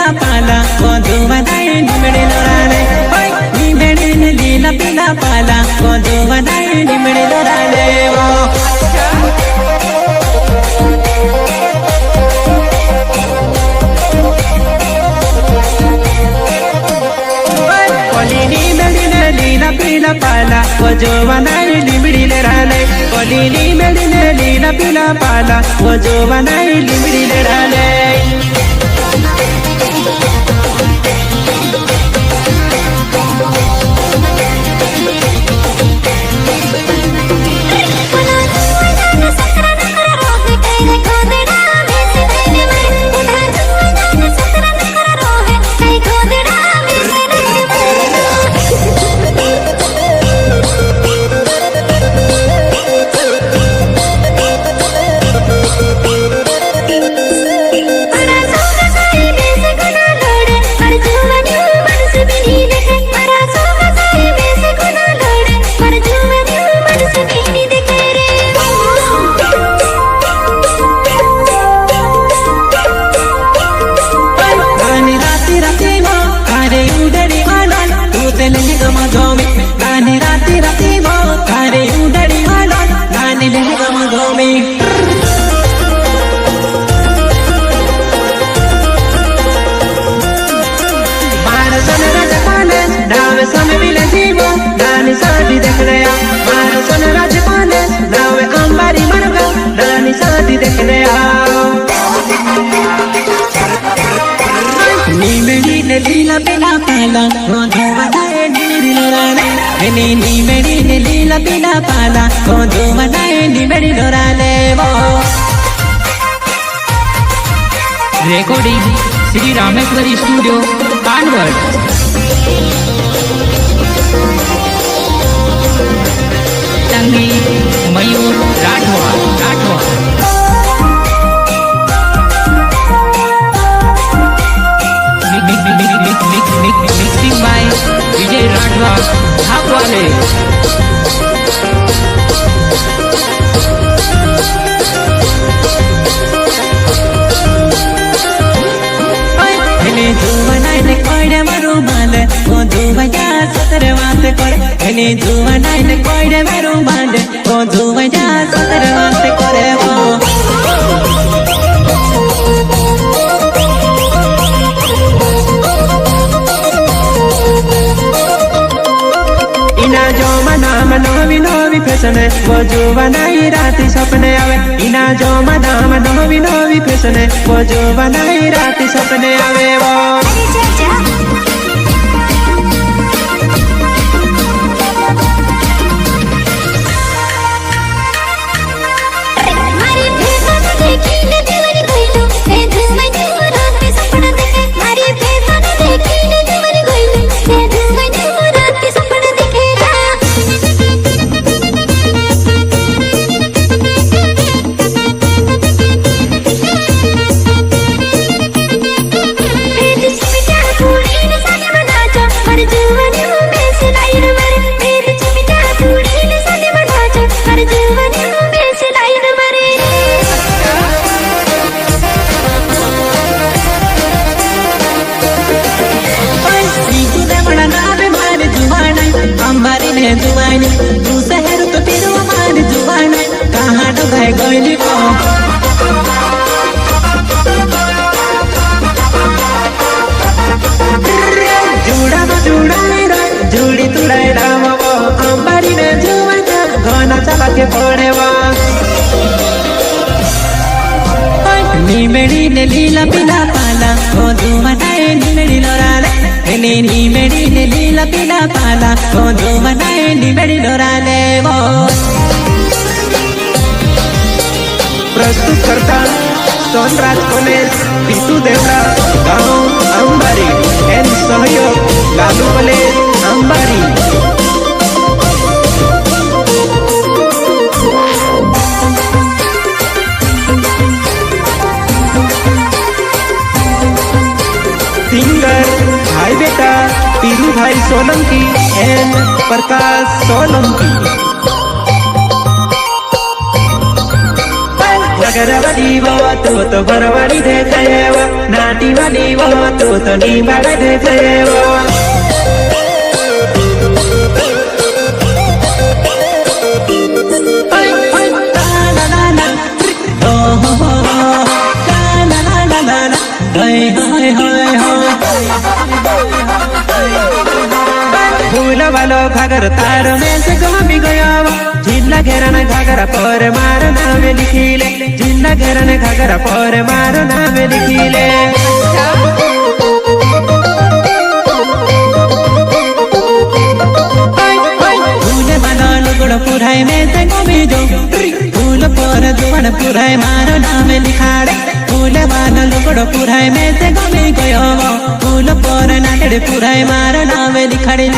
pila pala kodu vadai nimdi lorale nimdi ne lila pila pala kodu vadai nimdi lorale lila pila pala kodu vadai nimdi lorale kolini medine lila pila pala kodu vadai nimdi lorale lila pila pala kodu vadai nimdi lorale nimdi ne lila pila pala kodu vadai nimdi lorale recording Sri Rameshwari Studio Kanwad संगीत मयूर Rathwa mixing by विजय राठवा झापवाले जुवनाइने कोइडे मरुमाले कोदु बजा सतरवाते करे ने जुवनाइने कोइडे मरुमाले कोदु बजा सतरवाते करे इना जो मना मनोवी नोवी फैसने वो जुवनाई राती सपने आवे इना जो मना मनोवी नोवी फैसने वो जुवनाई राती सपने आवे वो जुवानी तू शहर तो तेरे हमारे जुवानी कहाँ डूबे गोली को जुड़ा मेरा जुड़ी तुड़ाई राम वो अंबारी ने जुवाना गाना चला के पड़े वो निमेड़ी ने लीला पिला पाला कोदु vadai nimdi lorale निमेड़ी ने लीला पिला पाला कोदु vadai nimdi lorale प्रस्तुत करता सोनराज कॉलेज पीतू देवड़ा गाँव अंबारी एन सहयोग लालू कॉलेज अंबारी सिंगर भाई बेटा पीरू भाई सोलंकी एन प्रकाश सोलंकी घागर वाली वो तू तो बरवाड़ी देखे वो नाटी वाली वो तू तो नीबाड़ा देखे वो फूल वालो घागर तार में से घूमी गया जिला घेरन घाघरा पर मार नाम लिखिले जिला घेरन घाघरा पर मार नाम लिखिले फूल वाला लुगड़ पुराई में से घूमी जो फूल पर दुआन पुराई मार नाम लिखाड़े फूल वाला लुगड़ पुराई में से घूमी गयो फूल पर नाटड़ पुराई मार नाम लिखाड़े